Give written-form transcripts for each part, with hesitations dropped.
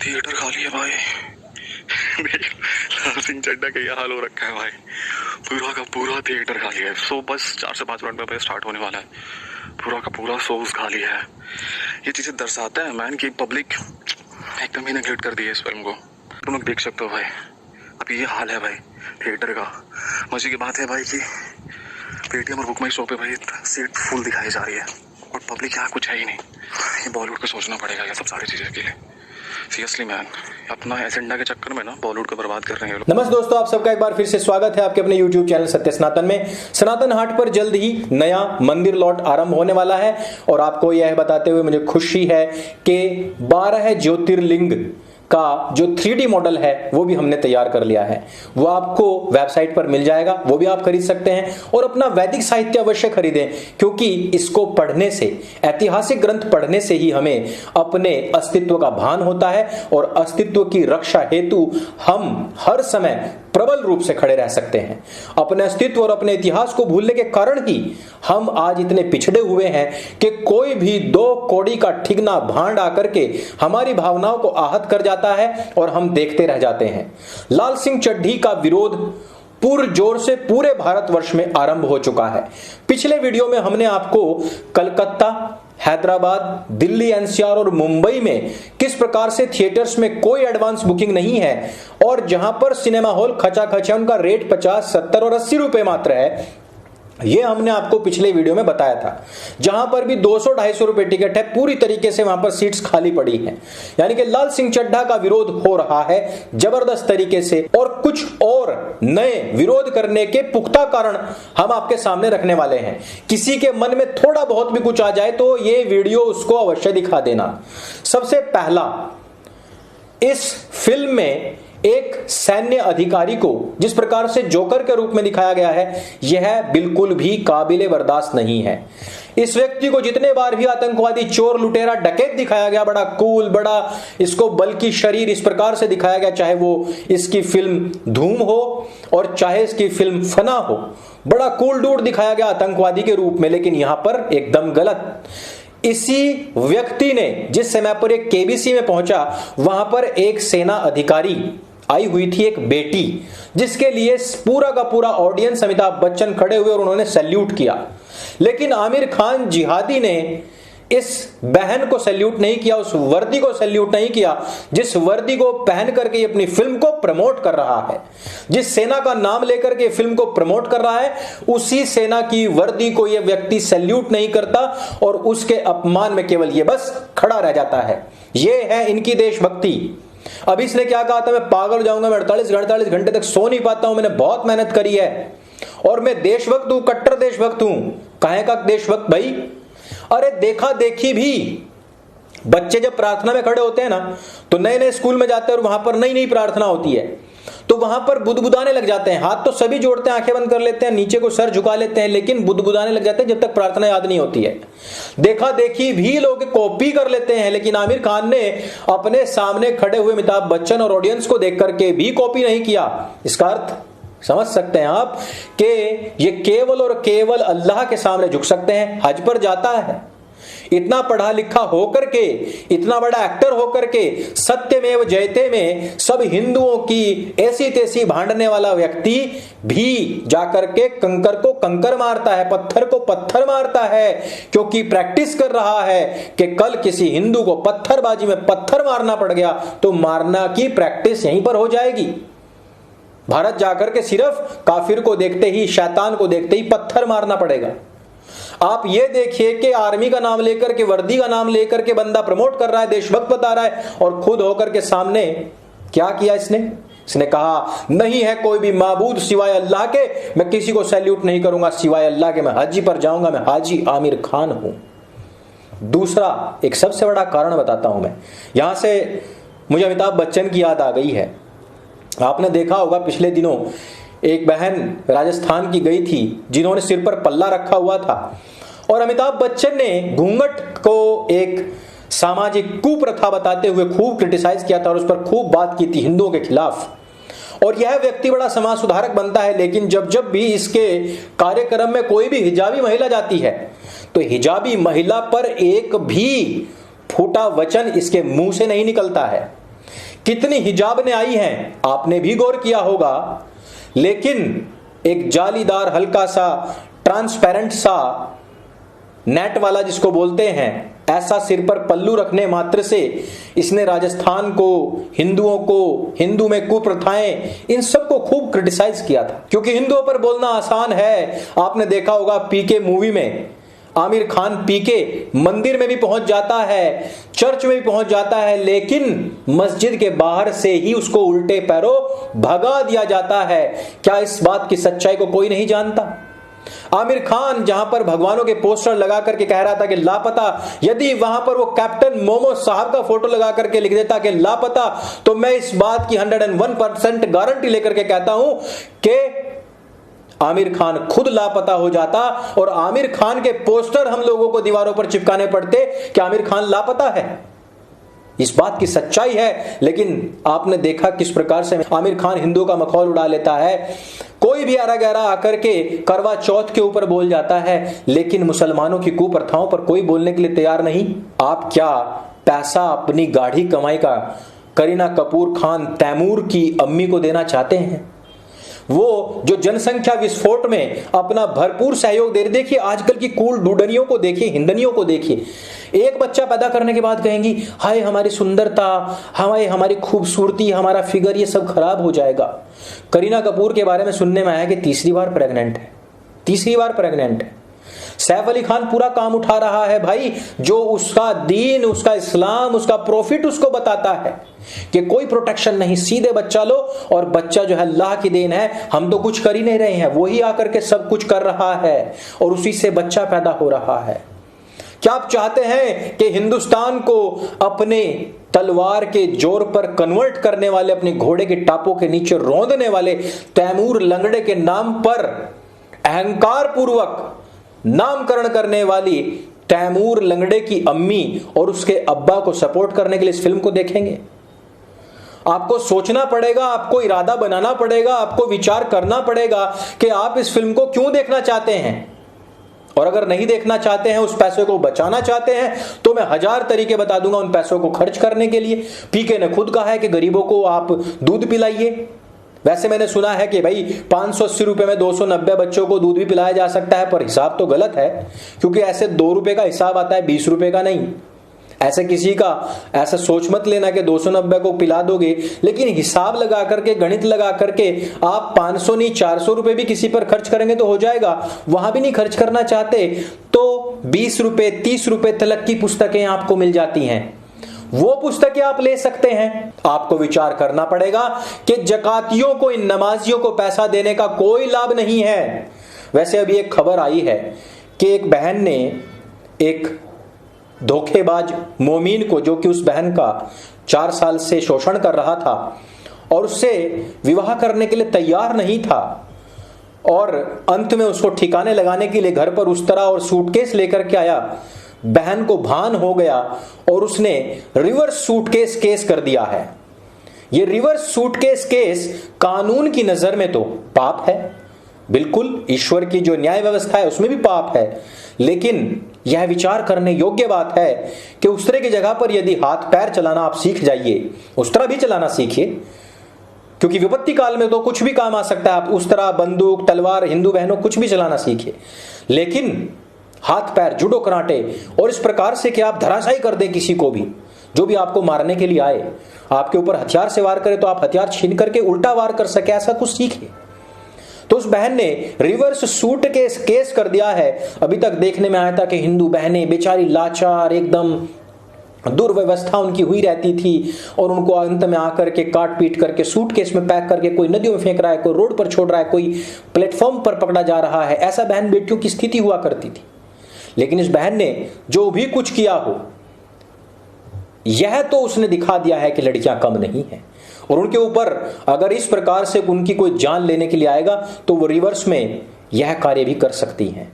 Theatre खाली है भाई। लाल सिंह चड्ढा का ये हाल हो रखा है भाई, पूरा का पूरा थिएटर खाली है। शो बस 4 से 5 मिनट में स्टार्ट होने वाला है। पूरा का पूरा शो खाली है। ये चीजें दर्शाता है मैन की पब्लिक एकदम ही नेगलेक्ट कर दी है इस फिल्म को। तुम लोग देख सकते हो भाई, अभी ये हाल है भाई थिएटर का। मजे की बात है भाई कि पेटीएम और बुक माई शो पे भाई सीट फुल दिखाई जा रही है और पब्लिक यहाँ कुछ है ही नहीं। ये बॉलीवुड को सोचना पड़ेगा ये सब सारी चीजें के लिए। सीरियसली मैन, अपना एजेंडा के चक्कर में ना बॉलीवुड को बर्बाद कर रहे हैं लोग। नमस्ते दोस्तों, आप सबका एक बार फिर से स्वागत है आपके अपने YouTube चैनल सत्य सनातन में। सनातन हाट पर जल्द ही नया मंदिर लॉट आरंभ होने वाला है और आपको यह बताते हुए मुझे खुशी है कि 12 ज्योतिर्लिंग का जो 3D मॉडल है वो भी हमने तैयार कर लिया है। वो आपको वेबसाइट पर मिल जाएगा, वो भी आप खरीद सकते हैं। और अपना वैदिक साहित्य अवश्य खरीदें, क्योंकि इसको पढ़ने से, ऐतिहासिक ग्रंथ पढ़ने से ही हमें अपने अस्तित्व का भान होता है और अस्तित्व की रक्षा हेतु हम हर समय प्रबल रूप से खड़े रह सकते हैं। अपने अस्तित्व और अपने इतिहास को भूलने के कारण ही हम आज इतने पिछड़े हुए हैं कि कोई भी 2 कौड़ी का ठिगना भांड आकर के हमारी भावनाओं को आहत कर जाता है और हम देखते रह जाते हैं। लाल सिंह चड्ढी का विरोध पुरजोर से पूरे भारतवर्ष में आरंभ हो चुका है। पिछले वीडियो में हमने आपको कलकत्ता, हैदराबाद, दिल्ली, एनसीआर और मुंबई में किस प्रकार से थिएटर्स में कोई एडवांस बुकिंग नहीं है और जहां पर सिनेमा हॉल खचाखच है उनका रेट 50, 70 और 80 रुपए मात्र है, ये हमने आपको पिछले वीडियो में बताया था। जहां पर भी 200-250 रुपए टिकट है, पूरी तरीके से वहां पर सीट्स खाली पड़ी हैं। यानी कि लाल सिंह चड्ढा का विरोध हो रहा है जबरदस्त तरीके से और कुछ और नए विरोध करने के पुख्ता कारण हम आपके सामने रखने वाले हैं। किसी के मन में थोड़ा बहुत भी कुछ आ जाए तो ये वीडियो उसको अवश्य दिखा देना। सबसे पहला, इस फिल्म में एक सैन्य अधिकारी को जिस प्रकार से जोकर के रूप में दिखाया गया है, यह बिल्कुल भी काबिले बर्दाश्त नहीं है। इस व्यक्ति को जितने बार भी आतंकवादी, चोर, लुटेरा, डकैत दिखाया गया, बड़ा कूल, बड़ा इसको बल्कि शरीर इस प्रकार से दिखाया गया, चाहे वो इसकी फिल्म धूम हो और चाहे इसकी फिल्म फना हो, बड़ा कूल डूड दिखाया गया आतंकवादी के रूप में। लेकिन यहां पर एकदम गलत। इसी व्यक्ति ने जिस समय पर एक केबीसी में पहुंचा, वहां पर एक सेना अधिकारी आई हुई थी, एक बेटी, जिसके लिए पूरा का पूरा ऑडियंस, अमिताभ बच्चन खड़े हुए और उन्होंने सैल्यूट किया। लेकिन आमिर खान जिहादी ने इस बहन को सैल्यूट नहीं किया, उस वर्दी को सैल्यूट नहीं किया जिस वर्दी को पहन करके अपनी फिल्म को प्रमोट कर रहा है। जिस सेना का नाम लेकर के फिल्म को प्रमोट कर रहा है, उसी सेना की वर्दी को यह व्यक्ति सैल्यूट नहीं करता और उसके अपमान में केवल ये बस खड़ा रह जाता है। ये है इनकी देशभक्ति। अब इसने क्या कहा था, मैं पागल हो जाऊंगा, मैं 48 घंटे तक सो नहीं पाता हूं, मैंने बहुत मेहनत करी है और मैं देशभक्त हूं, कट्टर देशभक्त हूं। काहे का देशभक्त भाई? अरे देखा देखी भी बच्चे जब प्रार्थना में खड़े होते हैं ना, तो नए नए स्कूल में जाते हैं और वहां पर नई नई प्रार्थना होती है, तो वहां पर बुदबुदाने लग जाते हैं। हाथ तो सभी जोड़ते हैं, आंखें बंद कर लेते हैं, नीचे को सर झुका लेते हैं, लेकिन बुदबुदाने लग जाते हैं जब तक प्रार्थना याद नहीं होती है। देखा देखी भी लोग कॉपी कर लेते हैं, लेकिन आमिर खान ने अपने सामने खड़े हुए अमिताभ बच्चन और ऑडियंस को देख करके भी कॉपी नहीं किया। इसका अर्थ समझ सकते हैं आप कि ये केवल और केवल अल्लाह के सामने झुक सकते हैं। हज पर जाता है, इतना पढ़ा लिखा होकर के, इतना बड़ा एक्टर होकर के, सत्यमेव जयते में सब हिंदुओं की ऐसी तैसी भांडने वाला व्यक्ति भी जाकर के कंकर को कंकर मारता है, पत्थर को पत्थर मारता है, क्योंकि प्रैक्टिस कर रहा है कि कल किसी हिंदू को पत्थरबाजी में पत्थर मारना पड़ गया तो मारना की प्रैक्टिस यहीं पर हो जाएगी। भारत जाकर के सिर्फ काफिर को देखते ही, शैतान को देखते ही पत्थर मारना पड़ेगा। आप ये देखिए कि आर्मी का नाम लेकर के, वर्दी का नाम लेकर के बंदा प्रमोट कर रहा है, देशभक्त बता रहा है, और खुद होकर के सामने क्या किया इसने कहा नहीं है कोई भी माबूद सिवाय अल्लाह के, मैं किसी को सैल्यूट नहीं करूंगा सिवाय अल्लाह के, मैं हाजी पर जाऊंगा, मैं हाजी आमिर खान हूं। दूसरा, एक सबसे बड़ा कारण बताता हूं मैं, यहां से मुझे अमिताभ बच्चन की याद आ गई है। आपने देखा होगा पिछले दिनों एक बहन राजस्थान की गई थी जिन्होंने सिर पर पल्ला रखा हुआ था और अमिताभ बच्चन ने घूंघट को एक सामाजिक कुप्रथा बताते हुए खूब क्रिटिसाइज किया था और उस पर खूब बात की थी हिंदुओं के खिलाफ। और यह व्यक्ति बड़ा समाज सुधारक बनता है, लेकिन जब जब भी इसके कार्यक्रम में कोई भी हिजाबी महिला जाती है तो हिजाबी महिला पर एक भी फूटा वचन इसके मुंह से नहीं निकलता है। कितनी हिजाबें आई हैं आपने भी गौर किया होगा, लेकिन एक जालीदार हल्का सा ट्रांसपेरेंट सा नेट वाला जिसको बोलते हैं, ऐसा सिर पर पल्लू रखने मात्र से इसने राजस्थान को, हिंदुओं को, हिंदू में कुप्रथाएं, इन सबको खूब क्रिटिसाइज किया था। क्योंकि हिंदुओं पर बोलना आसान है। आपने देखा होगा पीके मूवी में आमिर खान पीके मंदिर में भी पहुंच जाता है, चर्च में भी पहुंच जाता है, लेकिन मस्जिद के बाहर से ही उसको उल्टे पैरों भगा दिया जाता है। क्या इस बात की सच्चाई को कोई नहीं जानता? आमिर खान जहां पर भगवानों के पोस्टर लगा करके कह रहा था कि लापता, यदि वहां पर वो कैप्टन मोमो साहब का फोटो लगा करके लिख देता कि लापता, तो मैं इस बात की 101% गारंटी लेकर के कहता हूं कि आमिर खान खुद लापता हो जाता और आमिर खान के पोस्टर हम लोगों को दीवारों पर चिपकाने पड़ते कि आमिर खान लापता है। इस बात की सच्चाई है। लेकिन आपने देखा किस प्रकार से आमिर खान हिंदुओं का मखौल उड़ा लेता है। कोई भी आरा गहरा आकर के करवा चौथ के ऊपर बोल जाता है, लेकिन मुसलमानों की कुप्रथाओं पर कोई बोलने के लिए तैयार नहीं। आप क्या पैसा अपनी गाढ़ी कमाई का करीना कपूर खान तैमूर की अम्मी को देना चाहते हैं? वो जो जनसंख्या विस्फोट में अपना भरपूर सहयोग दे रही, देखिए आजकल की कूल डूडनियों को देखिए, हिंदनियों को देखिए, एक बच्चा पैदा करने के बाद कहेंगी हाय हमारी सुंदरता, हमारी खूबसूरती, हमारा फिगर, ये सब खराब हो जाएगा। करीना कपूर के बारे में सुनने में आया कि तीसरी बार प्रेग्नेंट है। सैफ अली खान पूरा काम उठा रहा है भाई, जो उसका दीन, उसका इस्लाम, उसका प्रॉफिट उसको बताता है कि कोई प्रोटेक्शन नहीं, सीधे बच्चा लो, और बच्चा जो है अल्लाह की देन है, हम तो कुछ कर ही नहीं रहे हैं, वही आकर के सब कुछ कर रहा है और उसी से बच्चा पैदा हो रहा है। क्या आप चाहते हैं कि हिंदुस्तान को अपने तलवार के जोर पर कन्वर्ट करने वाले, अपने घोड़े के टापों के नीचे रौंदने वाले तैमूर लंगड़े के नाम पर अहंकार पूर्वक नामकरण करने वाली तैमूर लंगड़े की अम्मी और उसके अब्बा को सपोर्ट करने के लिए इस फिल्म को देखेंगे? आपको सोचना पड़ेगा, आपको इरादा बनाना पड़ेगा, आपको विचार करना पड़ेगा कि आप इस फिल्म को क्यों देखना चाहते हैं। और अगर नहीं देखना चाहते हैं, उस पैसे को बचाना चाहते हैं, तो मैं 1000 तरीके बता दूंगा उन पैसों को खर्च करने के लिए। पीके ने खुद कहा है कि गरीबों को आप दूध पिलाइए। वैसे मैंने सुना है कि भाई 580 रुपए में 290 बच्चों को दूध भी पिलाया जा सकता है, पर हिसाब तो गलत है, क्योंकि ऐसे 2 रुपए का हिसाब आता है, 20 रुपए का नहीं। ऐसे किसी का ऐसा सोच मत लेना कि 290 को पिला दोगे, लेकिन हिसाब लगा करके, गणित लगा करके आप 500 नहीं 400 रुपए भी किसी पर खर्च करेंगे तो हो जाएगा। वहां भी नहीं खर्च करना चाहते तो 20 रुपए 30 रुपए तलक की पुस्तकें आपको मिल जाती हैं, वो पुस्तकें आप ले सकते हैं। आपको विचार करना पड़ेगा कि जकातियों को, इन नमाजियों को पैसा देने का कोई लाभ नहीं है। वैसे अभी एक खबर आई है कि एक बहन ने एक धोखेबाज मोमीन को, जो कि उस बहन का 4 साल से शोषण कर रहा था और उससे विवाह करने के लिए तैयार नहीं था, और अंत में उसको ठिकाने लगाने के लिए घर पर उस तरह और सूटकेस लेकर के आया। बहन को भान हो गया और उसने रिवर्स सूटकेस केस कर दिया है। यह रिवर्स सूटकेस केस कानून की नजर में तो पाप है, बिल्कुल ईश्वर की जो न्याय व्यवस्था है उसमें भी पाप है, लेकिन यह विचार करने योग्य बात है कि उस तरह की जगह पर यदि हाथ पैर चलाना आप सीख जाइए, उस तरह भी चलाना सीखिए, क्योंकि विपत्ति काल में तो कुछ भी काम आ सकता है। आप उस तरह बंदूक, तलवार, हिंदू बहनों, कुछ भी चलाना सीखिए, लेकिन हाथ पैर, जुडो कराटे, और इस प्रकार से कि आप धराशायी कर दें किसी को भी, जो भी आपको मारने के लिए आए, आपके ऊपर हथियार से वार करे तो आप हथियार छीन करके उल्टा वार कर सके, ऐसा कुछ सीखिए। तो उस बहन ने रिवर्स सूट केस कर दिया है। अभी तक देखने में आया था कि हिंदू बहनें बेचारी लाचार, एकदम दुर्व्यवस्था उनकी हुई रहती थी, और उनको अंत में आकर के काट पीट करके सूटकेस में पैक करके कोई नदियों में फेंक रहा है, कोई रोड पर छोड़ रहा है, कोई प्लेटफॉर्म पर पकड़ा जा रहा है। ऐसा बहन बेटियों की स्थिति हुआ करती थी। लेकिन इस बहन ने जो भी कुछ किया हो, यह तो उसने दिखा दिया है कि लड़कियां कम नहीं हैं, और उनके ऊपर अगर इस प्रकार से उनकी कोई जान लेने के लिए आएगा तो वो रिवर्स में यह कार्य भी कर सकती हैं।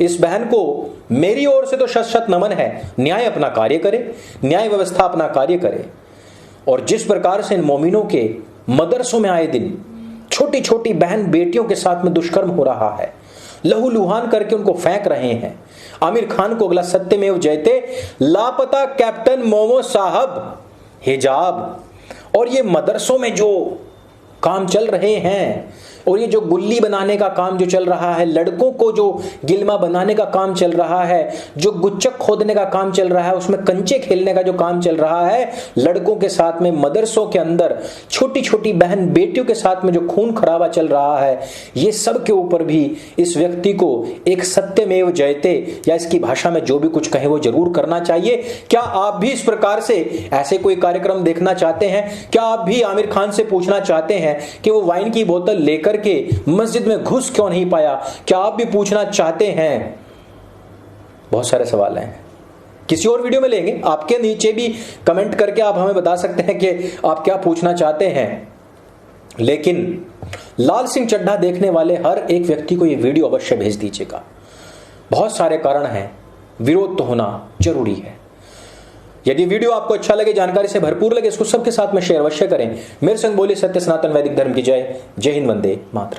इस बहन को मेरी ओर से तो शत शत नमन है। न्याय अपना कार्य करे, न्याय व्यवस्था अपना कार्य करे। और जिस प्रकार से इन मोमिनों के मदरसों में आए दिन छोटी छोटी बहन बेटियों के साथ में दुष्कर्म हो रहा है, लहू लुहान करके उनको फेंक रहे हैं। आमिर खान को अगला सत्यमेव जयते, लापता कैप्टन मोमो साहब, हिजाब, और ये मदरसों में जो काम चल रहे हैं और ये जो गुल्ली बनाने का काम जो चल रहा है, लड़कों को जो गिलमा बनाने का काम चल रहा है, जो गुच्चक खोदने का काम चल रहा है, उसमें कंचे खेलने का जो काम चल रहा है, लड़कों के साथ में मदरसों के अंदर छोटी छोटी बहन बेटियों के साथ में जो खून खराबा चल रहा है, ये सब के ऊपर भी इस व्यक्ति को एक सत्यमेव जयते या इसकी भाषा में जो भी कुछ कहे वो जरूर करना चाहिए। क्या आप भी इस प्रकार से ऐसे कोई कार्यक्रम देखना चाहते हैं? क्या आप भी आमिर खान से पूछना चाहते हैं कि वो वाइन की बोतल लेकर के मस्जिद में घुस क्यों नहीं पाया? क्या आप भी पूछना चाहते हैं? बहुत सारे सवाल हैं, किसी और वीडियो में लेंगे। आपके नीचे भी कमेंट करके आप हमें बता सकते हैं कि आप क्या पूछना चाहते हैं। लेकिन लाल सिंह चड्ढा देखने वाले हर एक व्यक्ति को यह वीडियो अवश्य भेज दीजिएगा। बहुत सारे कारण हैं, विरोध तो होना जरूरी है। यदि वीडियो आपको अच्छा लगे, जानकारी से भरपूर लगे, इसको सबके साथ में शेयर अवश्य करें। मेरे संग बोले सत्य सनातन वैदिक धर्म की जय। जय हिंद, वंदे मातरम।